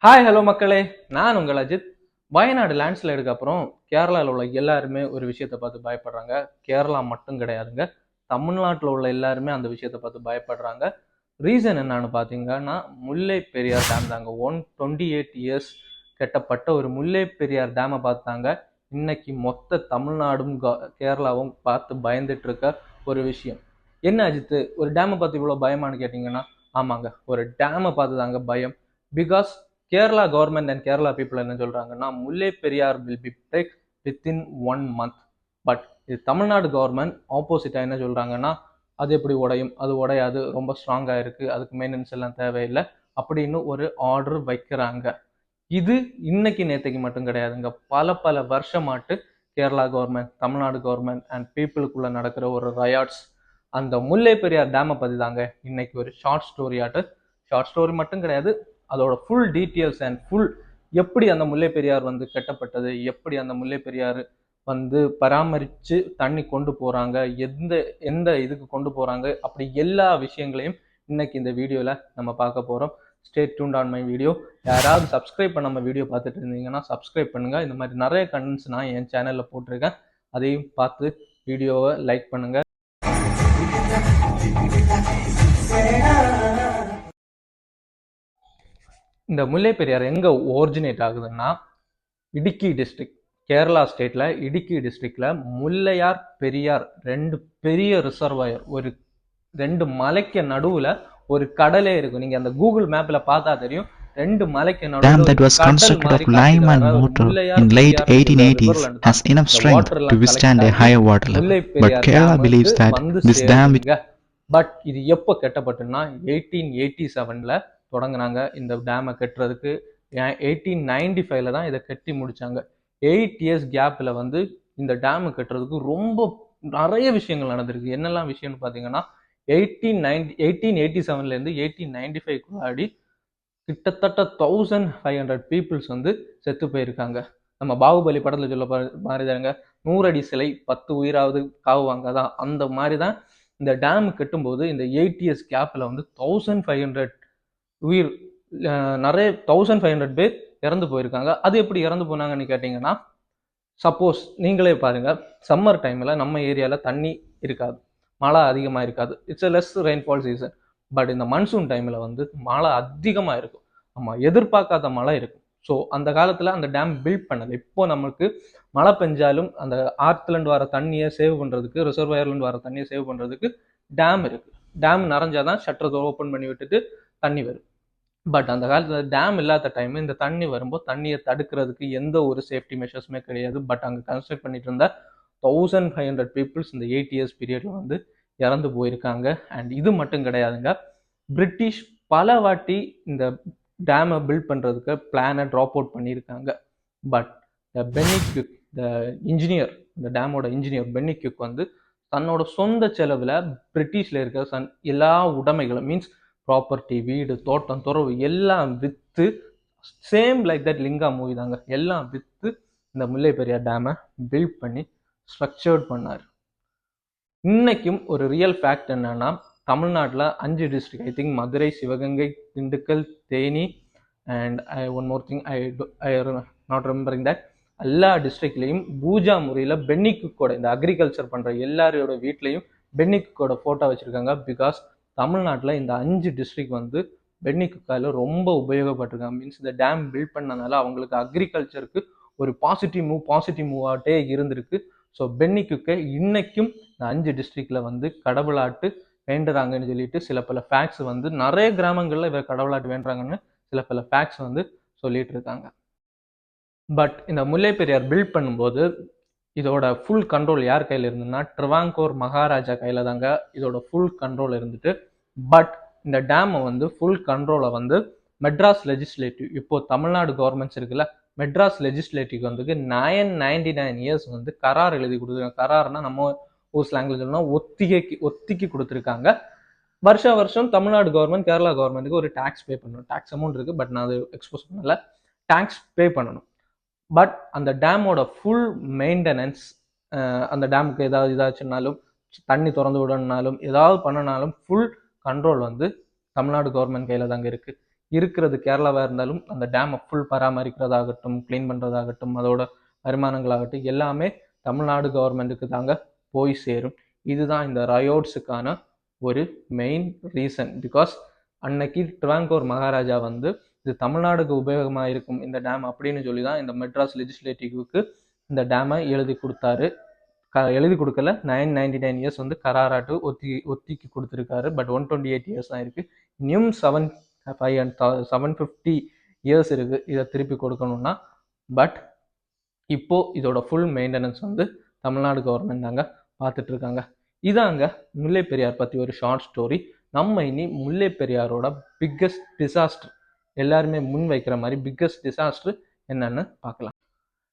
Hi hello மக்களே, நான் உங்கள் அஜித். வயநாடு லேண்ட்ஸ்லைடுக்கு அப்புறம் கேரளாவில் உள்ள எல்லாருமே ஒரு விஷயத்தை பார்த்து பயப்படுறாங்க. கேரளா மட்டும் கிடையாதுங்க, தமிழ்நாட்டில் உள்ள எல்லாருமே அந்த விஷயத்தை பார்த்து பயப்படுறாங்க. ரீசன் என்னன்னு பார்த்தீங்கன்னா, முல்லை பெரியார் டேம் தாங்க. 128 இயர்ஸ் கட்டப்பட்ட ஒரு முல்லை பெரியார் டேமை பார்த்தாங்க இன்னைக்கு மொத்த தமிழ்நாடும் கேரளாவும் பார்த்து பயந்துட்டு இருக்க ஒரு விஷயம். என்ன அஜித், ஒரு டேமை பார்த்து இவ்வளோ பயமானு கேட்டிங்கன்னா, ஆமாங்க, ஒரு டேமை பார்த்து தாங்க பயம். Because Kerala government and Kerala people என்ன சொல்றாங்கன்னா, Mullai Periyar will be break within 1 month. But இது தமிழ்நாடு கவர்மெண்ட் ஆப்போசிட்டா என்ன சொல்றாங்கன்னா, அது எப்படி உடையும், அது உடையாது, ரொம்ப ஸ்ட்ராங்கா இருக்கு, அதுக்கு மெயின்டெனன்ஸ் எல்லாம் தேவையில்லை அப்படின்னு ஒரு ஆர்டர் வைக்கிறாங்க. இது இன்னைக்கு நேற்றுக்கு மட்டும் கிடையாதுங்க, பல பல வருஷமாட்டு Kerala government, Tamil Nadu government and பீப்புளுக்குள்ள நடக்கிற ஒரு ரயாட்ஸ். அந்த முல்லை பெரியார் டேமை பற்றி தாங்க இன்னைக்கு ஒரு ஷார்ட் ஸ்டோரியாட்டு. ஷார்ட் ஸ்டோரி மட்டும் கிடையாது, அதோட ஃபுல் டீட்டெயில்ஸ் அண்ட் ஃபுல் எப்படி அந்த முல்லை பெரியார் வந்து கட்டப்பட்டது, எப்படி அந்த முல்லை பெரியார் வந்து பராமரித்து தண்ணி கொண்டு போகிறாங்க, எந்த எந்த இதுக்கு கொண்டு போகிறாங்க, அப்படி எல்லா விஷயங்களையும் இன்னைக்கு இந்த வீடியோவில் நம்ம பார்க்க போகிறோம். Stay tuned on my video. யாராவது சப்ஸ்கிரைப் பண்ண நம்ம வீடியோ பார்த்துட்டு இருந்தீங்கன்னா சப்ஸ்கிரைப் பண்ணுங்கள். இந்த மாதிரி நிறைய கண்டென்ட்ஸ் நான் என் சேனலில் போட்டிருக்கேன், அதையும் பார்த்து வீடியோவை லைக் பண்ணுங்கள். இந்த முல்லை பெரியார் எங்கே ஒரிஜினேட் ஆகுதுன்னா, இடுக்கி டிஸ்ட்ரிக்ட், கேரளா ஸ்டேட்டில் இடுக்கி டிஸ்ட்ரிக்டில் முல்லையார் பெரியார் ரெண்டு பெரிய ரிசர்வாயர், ஒரு ரெண்டு மலைக்கு நடுவில் ஒரு கடலே இருக்கும். நீங்கள் அந்த கூகுள் மேப்பில் பார்த்தா தெரியும், ரெண்டு மலைக்கு dam that was constructed of lime and mortar in late 1880s has enough strength to withstand a higher water level. But Kerala believes that this dam but இது எப்போ கட்டப்பட்டுன்னா 1887 தொடங்கினாங்க இந்த டேமை கட்டுறதுக்கு. 1895 தான் இதை கட்டி முடிச்சாங்க. 8 years கேப்பில் வந்து இந்த டேமை கட்டுறதுக்கு ரொம்ப நிறைய விஷயங்கள் நடந்திருக்கு. என்னெல்லாம் விஷயம்னு பார்த்தீங்கன்னா, 1887 1895 கிட்டத்தட்ட 1500 பீப்புள்ஸ் வந்து செத்து போயிருக்காங்க. நம்ம பாகுபலி படத்தில் சொல்ல மாதிரிதாங்க, 100 அடி சிலை 10 உயிராவது காவுவாங்க தான். அந்த மாதிரி தான் இந்த டேம் கட்டும்போது இந்த 8 years கேப்பில் வந்து 1500 உயிர், நிறைய 1500 பேர் இறந்து போயிருக்காங்க. அது எப்படி இறந்து போனாங்கன்னு கேட்டிங்கன்னா, சப்போஸ் நீங்களே பாருங்க, சம்மர் டைமில் நம்ம ஏரியாவில் தண்ணி இருக்காது, மழை அதிகமாக இருக்காது, it's a less rainfall season. But இந்த மன்சூன் டைமில் வந்து மழை அதிகமாக இருக்கும், நம்ம எதிர்பார்க்காத மழை இருக்கும். ஸோ அந்த காலத்தில் அந்த டேம் பில்ட் பண்ணது. இப்போ நமக்கு மழை பெஞ்சாலும் அந்த ஆற்றுலேருந்து வர தண்ணியை சேவ் பண்ணுறதுக்கு, ரிசர்வாயர்லேருந்து வர தண்ணியை சேவ் பண்ணுறதுக்கு டேம் இருக்குது. டேம் நிறைஞ்சாதான் ஷட்டரை ஓப்பன் பண்ணி விட்டுட்டு தண்ணி வரும். பட் அந்த காலத்தில் டேம் இல்லாத டைம் இந்த தண்ணி வரும்போது தண்ணியை தடுக்கிறதுக்கு எந்த ஒரு சேஃப்டி மெஷர்ஸுமே கிடையாது. பட் அங்கே கன்ஸ்ட்ரக்ட் பண்ணிட்டு இருந்த 1500 பீப்புள்ஸ் இந்த 8 years பீரியட்ல வந்து இறந்து போயிருக்காங்க. அண்ட் இது மட்டும் கிடையாதுங்க, பிரிட்டிஷ் பல வாட்டி இந்த டேமை பில்ட் பண்ணுறதுக்கு பிளானை ட்ராப் அவுட் பண்ணியிருக்காங்க. But Benny Cook, the engineer, இந்த டேமோட இன்ஜினியர் பென்னி குக் வந்து தன்னோட சொந்த செலவில் பிரிட்டிஷில் இருக்கிற எல்லா உடைமைகளும், மீன்ஸ் ப்ராப்பர்ட்டி, வீடு, தோட்டம், துறவு எல்லாம் விற்று, same like that Lingaa movie தாங்க, எல்லாம் விற்று இந்த முல்லை பெரியார் டேமை பில்ட் பண்ணி ஸ்ட்ரக்சர்ட் பண்ணார். இன்னைக்கும் ஒரு ரியல் ஃபேக்ட் என்னன்னா, தமிழ்நாட்டில் 5 district, I think Madurai, Sivaganga, Dindigul, Theni and one more thing I not remembering that, எல்லா டிஸ்ட்ரிக்ட்லையும் பூஜா முறையில் பென்னி குக்கோட, இந்த அக்ரிகல்ச்சர் பண்ணுற எல்லாரோட வீட்லையும் பென்னி குக்கோட ஃபோட்டோ வச்சுருக்காங்க. பிகாஸ் தமிழ்நாட்டில் இந்த 5 டிஸ்ட்ரிக்ட் வந்து பென்னி குக்கால ரொம்ப உபயோகப்பட்டிருக்காங்க. மீன்ஸ் இந்த டேம் பில்ட் பண்ணனால அவங்களுக்கு அக்ரிகல்ச்சருக்கு ஒரு பாசிட்டிவ் மூவாட்டே இருந்திருக்கு. ஸோ பென்னி குக்கை இன்னைக்கும் இந்த 5 டிஸ்ட்ரிக்ட்ல வந்து கடவுளாட்டு வேண்டுறாங்கன்னு சொல்லிட்டு சில பல ஃபேக்ட்ஸ் வந்து, நிறைய கிராமங்களில் இவர் கடவுளாட்டு வேண்டுறாங்கன்னு சில பல ஃபேக்ட்ஸ் வந்து சொல்லிட்டு இருக்காங்க. பட் இந்த முல்லை பெரியார் பில்ட் பண்ணும்போது இதோட ஃபுல் கண்ட்ரோல் யார் கையில் இருந்ததுன்னா, ட்ரிவாங்கூர் மகாராஜா கையில் தாங்க இதோட ஃபுல் கண்ட்ரோல் இருந்துட்டு. பட் இந்த டேமை வந்து ஃபுல் கண்ட்ரோலை வந்து மெட்ராஸ் லெஜிஸ்லேட்டிவ், இப்போ தமிழ்நாடு கவர்மெண்ட்ஸ் இருக்குல்ல, மெட்ராஸ் லெஜிஸ்லேட்டிவ் வந்து 999 இயர்ஸ் வந்து கரார் எழுதி கொடுத்துருக்காங்க. கரார்னா நம்ம ஊர் ஸ்லாங்கில் சொல்லணும்னா ஒத்திக்கி கொடுத்துருக்காங்க. வருஷம் தமிழ்நாடு கவர்மெண்ட் கேரளா கவர்மெண்ட்டுக்கு ஒரு டேக்ஸ் பே பண்ணணும். டேக்ஸ் அமௌண்ட் இருக்குது, பட் நான் அது எக்ஸ்போஸ் பண்ணல. டேக்ஸ் பே பண்ணணும். பட் அந்த டேமோட ஃபுல் மெயின்டெனன்ஸ், அந்த டேமுக்கு ஏதாவது இதாச்சுன்னாலும், தண்ணி திறந்து விடணுனாலும், ஏதாவது பண்ணனாலும் ஃபுல் கண்ட்ரோல் வந்து தமிழ்நாடு கவர்மெண்ட் கையில் தாங்க இருக்குது. இருக்கிறது கேரளாவாக இருந்தாலும் அந்த டேமை ஃபுல் பராமரிக்கிறதாகட்டும், க்ளீன் பண்ணுறதாகட்டும், அதோட வருமானங்களாகட்டும் எல்லாமே தமிழ்நாடு கவர்மெண்ட்டுக்கு தாங்க போய் சேரும். இதுதான் இந்த ரயோட்ஸுக்கான ஒரு மெயின் ரீசன். பிகாஸ் அன்னைக்கு ட்ராவன்கோர் மகாராஜா வந்து இது தமிழ்நாடுக்கு உபயோகமாக இருக்கும் இந்த டேம் அப்படின்னு சொல்லி தான் இந்த மெட்ராஸ் லெஜிஸ்லேட்டிவ்க்கு இந்த டேமை எழுதி கொடுத்தாரு. எழுதி கொடுக்கல, 999 இயர்ஸ் வந்து கராராட்டு ஒத்திக்கு கொடுத்துருக்காரு. பட் 128 இயர்ஸ் தான் இருக்குது. இன்னும் 750 இயர்ஸ் இருக்குது இதை திருப்பி கொடுக்கணும்னா. பட் இப்போ இதோட ஃபுல் மெயின்டெனன்ஸ் வந்து தமிழ்நாடு கவர்மெண்ட் தாங்க பார்த்துட்டு இருக்காங்க. இதாங்க முல்லை பெரியார் பற்றி ஒரு ஷார்ட் ஸ்டோரி. நம்ம இனி முல்லை பெரியாரோட பிக்கஸ்ட் டிசாஸ்டர், எல்லாருமே முன் வைக்கிற மாதிரி பிக்கஸ்ட் டிசாஸ்டர் என்னன்னு பார்க்கலாம்.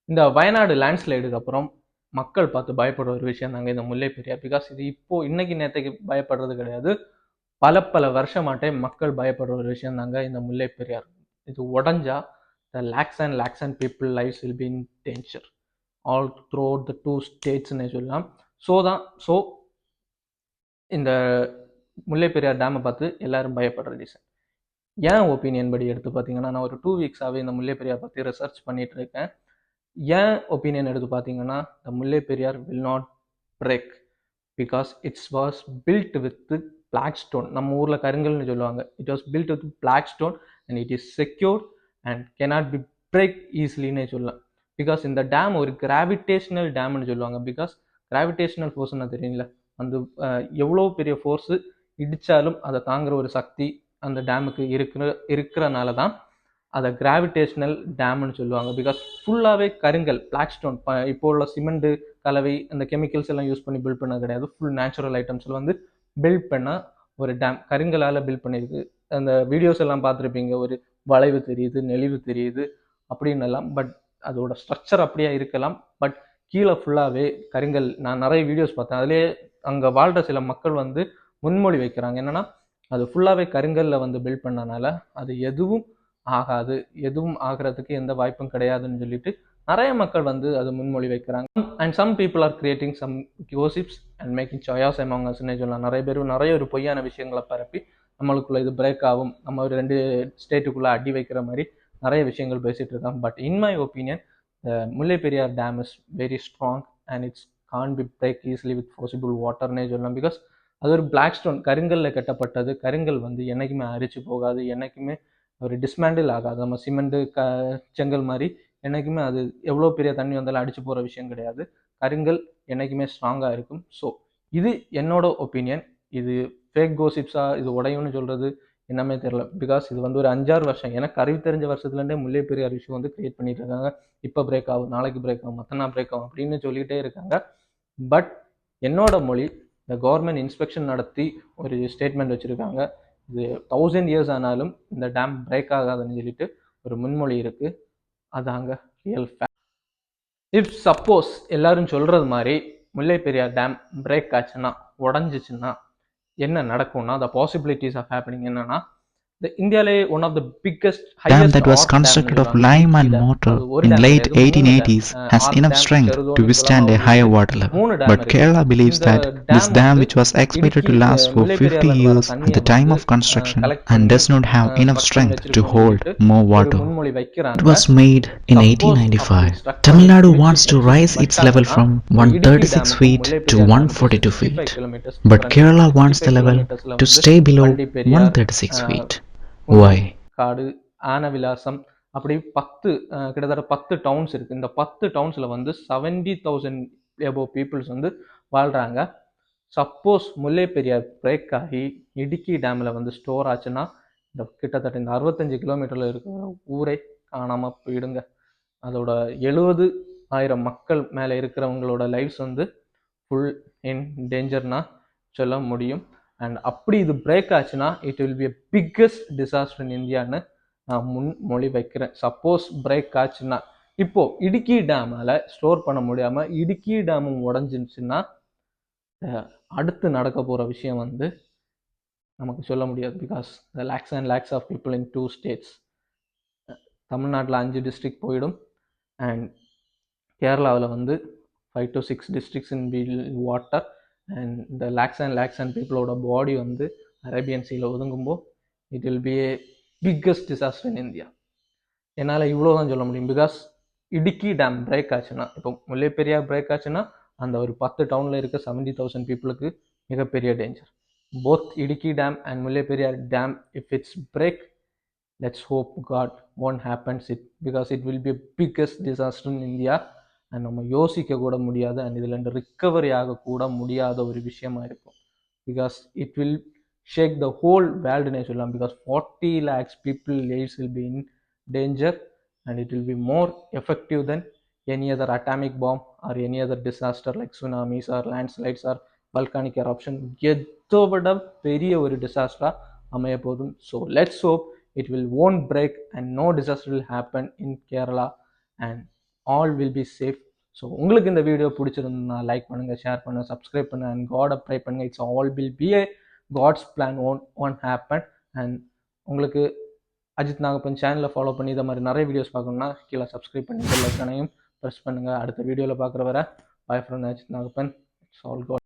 இந்த வயநாடு லேண்ட்ஸ்லைடுக்கு அப்புறம் மக்கள் பார்த்து பயப்படுற ஒரு விஷயம் தாங்க இந்த முல்லை பெரியார். பிகாஸ் இது இப்போ இன்னைக்கு நேற்றுக்கு பயப்படுறது கிடையாது, பல வருஷமாட்டே மக்கள் பயப்படுற ஒரு விஷயம் தாங்க இந்த முல்லை பெரியார். இது உடஞ்சா the lakhs and people lives will be in danger all throughout the 2 states னே சொல்லலாம். ஸோ இந்த முல்லை பெரியார் டேமை பார்த்து எல்லாரும் பயப்படுற ரீசன் ஏன் ஒப்பீனியன் படி எடுத்து பார்த்தீங்கன்னா, நான் ஒரு 2 வீக்ஸாகவே இந்த முல்லை பெரியார் பற்றி ரிசர்ச் பண்ணிட்டு இருக்கேன். ஏன் ஒப்பீனியன் எடுத்து பார்த்தீங்கன்னா, the Mullai Periyar will not break because it's was build with black stone. நம்ம ஊரில் கருங்கல்னு சொல்லுவாங்க. It was build with black stone and it is secured and cannot be break ஈஸிலின்னே சொல்லலாம். பிகாஸ் இந்த டேம் ஒரு கிராவிடேஷனல் டேம்னு சொல்லுவாங்க. பிகாஸ் கிராவிடேஷனல் ஃபோர்ஸ்ன்னு தெரியல, அந்த எவ்வளோ பெரிய ஃபோர்ஸு இடித்தாலும் அதை தாங்குற ஒரு சக்தி அந்த டேமுக்கு இருக்கிறனால தான் அதை கிராவிடேஷனல் டேம்னு சொல்லுவாங்க. பிகாஸ் ஃபுல்லாகவே கருங்கல், பிளாக் ஸ்டோன். இப்போ உள்ள சிமெண்ட்டு கலவை அந்த கெமிக்கல்ஸ் எல்லாம் யூஸ் பண்ணி பில்ட் பண்ண கிடையாது. ஃபுல் நேச்சுரல் ஐட்டம்ஸில் வந்து பில்ட் பண்ண ஒரு டேம், கருங்கலால் பில்ட் பண்ணியிருக்கு. அந்த வீடியோஸ் எல்லாம் பார்த்துருப்பீங்க, ஒரு வளைவு தெரியுது, நெளிவு தெரியுது அப்படின்னு எல்லாம். பட் அதோட ஸ்ட்ரக்சர் அப்படியே இருக்கலாம், பட் கீழே ஃபுல்லாகவே கருங்கல். நான் நிறைய வீடியோஸ் பார்த்தேன், அதிலே அங்கே வாழ்கிற சில மக்கள் வந்து முன்மொழி வைக்கிறாங்க என்னென்னா, அது ஃபுல்லாகவே கருங்கல்ல வந்து பில்ட் பண்ணனால அது எதுவும் ஆகாது, எதுவும் ஆகிறதுக்கு எந்த வாய்ப்பும் கிடையாதுன்னு சொல்லிட்டு நிறைய மக்கள் வந்து அது முன்மொழி வைக்கிறாங்க. And some people are creating some gossips and making chaos among அஸ்னே சொல்லலாம். நிறைய பேர் நிறைய ஒரு பொய்யான விஷயங்களை பரப்பி நம்மளுக்குள்ள இது பிரேக் ஆகும், நம்ம ஒரு 2 ஸ்டேட்டுக்குள்ளே அடி வைக்கிற மாதிரி நிறைய விஷயங்கள் பேசிகிட்டு இருக்காங்க. But in my opinion Mullai Periyar dam is very strong and it's can be break easily with possible வாட்டர்னே சொல்லலாம். பிகாஸ் அது ஒரு பிளாக் ஸ்டோன், கருங்கல்ல கட்டப்பட்டது. கருங்கல் வந்து என்றைக்குமே அரிச்சு போகாது, என்றைக்குமே ஒரு டிஸ்மேண்டில் ஆகாது. நம்ம சிமெண்ட்டு செங்கல் மாதிரி என்றைக்குமே அது எவ்வளோ பெரிய தண்ணி வந்தாலும் அடிச்சு போகிற விஷயம் கிடையாது. கருங்கல் என்றைக்குமே ஸ்ட்ராங்காக இருக்கும். ஸோ இது என்னோட ஒப்பீனியன். இது ஃபேக் கோசிப்ஸாக இது உடையும்னு சொல்கிறது என்னமே தெரில. பிகாஸ் இது வந்து ஒரு 5-6 வருஷம், எனக்கு அறிவு தெரிஞ்ச வருஷத்துலேருந்தே முல்லை பெரியார் இஷ்யூ வந்து கிரியேட் பண்ணிட்டு இருக்காங்க. இப்போ பிரேக் ஆகும், நாளைக்கு பிரேக் ஆகும், மற்ற நாள் பிரேக் ஆகும் அப்படின்னு சொல்லிகிட்டே இருக்காங்க. பட் என்னோட மொழி, இந்த கவர்மெண்ட் இன்ஸ்பெக்ஷன் நடத்தி ஒரு ஸ்டேட்மெண்ட் வச்சுருக்காங்க, இது 1000 இயர்ஸ் ஆனாலும் இந்த டேம் பிரேக் ஆகாதுன்னு சொல்லிட்டு ஒரு முன்மொழி இருக்குது. அதாங்க ரியல் ஃபேக்ட். இஃப் சப்போஸ் எல்லாரும் சொல்கிறது மாதிரி முல்லை பெரியார் டேம் பிரேக் ஆச்சுன்னா, உடஞ்சிச்சுன்னா என்ன நடக்கும்னா, the possibilities of happening என்னன்னா, the இந்தியாவிலே one of the biggest dam that was constructed of lime and mortar in late 1880s has enough strength to withstand a higher water level. But Kerala believes that this dam, which was expected to last for 50 years at the time of construction and does not have enough strength to hold more water. It was made in 1895. Tamil Nadu wants to raise its level from 136 feet to 142 feet. But Kerala wants the level to stay below 136 feet. Why? காடு, ஆனவிலாசம், அப்படி கிட்டத்தட்ட 10 downs இருக்குது. இந்த 10 டவுன்ஸில் வந்து 70,000 above peoples வந்து வாழ்கிறாங்க. Suppose முல்லை Periyar break ஆகி இடுக்கி டேமில் வந்து ஸ்டோர் ஆச்சுன்னா, இந்த கிட்டத்தட்ட இந்த 65 கிலோமீட்டரில் இருக்கிற ஊரே காணாமல் போயிடுங்க. அதோட 70,000 மக்கள் மேலே இருக்கிறவங்களோட லைஃப்ஸ் வந்து ஃபுல் இன் டேஞ்சர்னா சொல்ல முடியும். அண்ட் அப்படி இது பிரேக் ஆச்சுன்னா it will be biggest disaster in இந்தியான்னு நான் முன்மொழி வைக்கிறேன். சப்போஸ் பிரேக் ஆச்சுன்னா, இப்போது இடுக்கி டேமால் ஸ்டோர் பண்ண முடியாமல் இடுக்கி டேமும் உடஞ்சிருச்சுன்னா அடுத்து நடக்க போகிற விஷயம் வந்து நமக்கு சொல்ல முடியாது. Because the lakhs and lakhs of people in 2 states. தமிழ்நாட்டில் 5 டிஸ்ட்ரிக்ட் போயிடும் அண்ட் கேரளாவில் வந்து 5 to 6 districts in water and இந்த லேக்ஸ் அண்ட் பீப்புளோட பாடி வந்து அரேபியன் சீல ஒதுங்கும்போது it will be a biggest disaster in India. என்னால் இவ்வளோ தான் சொல்ல முடியும். பிகாஸ் இடுக்கி டேம் பிரேக் ஆச்சுன்னா, இப்போ முல்லை பெரியார் பிரேக் ஆச்சுன்னா அந்த ஒரு 10 டவுனில் இருக்க 70,000 பீப்புளுக்கு மிகப்பெரிய danger. Both Idukki dam and Mullai Periyar dam, if it's break, let's hope God won't happens it, because it will be biggest disaster in India. And நம்ம யோசிக்க கூட முடியாது, அண்ட் இதில் ரிக்கவரி ஆகக்கூட முடியாத ஒரு விஷயமா இருக்கும். Because it will shake the whole வேர்ல்டுனே சொல்லலாம். Because 40 lakhs people lives will be in danger, and it will be more effective than any other atomic bomb or any other disaster like tsunamis or landslides or volcanic eruption. எதோ விட பெரிய ஒரு டிசாஸ்டரா அமைய போதும். So let's hope it will won't break and no disaster will happen in Kerala and all will be safe. So உங்களுக்கு இந்த video பிடிச்சிருந்தா like பண்ணுங்கள், ஷேர் பண்ணுங்கள், சப்ஸ்கிரைப் பண்ணுங்கள், அண்ட் காடை ப்ரே பண்ணுங்கள். It's all will be a God's plan one happen. And உங்களுக்கு அஜித் நாகப்பன் சேனலை ஃபாலோ பண்ணி இதை மாதிரி நிறைய வீடியோஸ் பார்க்கணுன்னா கீழே சப்ஸ்கிரைப் பண்ணி பெல் ஐக்கானையும் ப்ரெஸ் பண்ணுங்கள். அடுத்த வீடியோவில் பார்க்குற வரை bye from Ajith Nagappan. It's all God.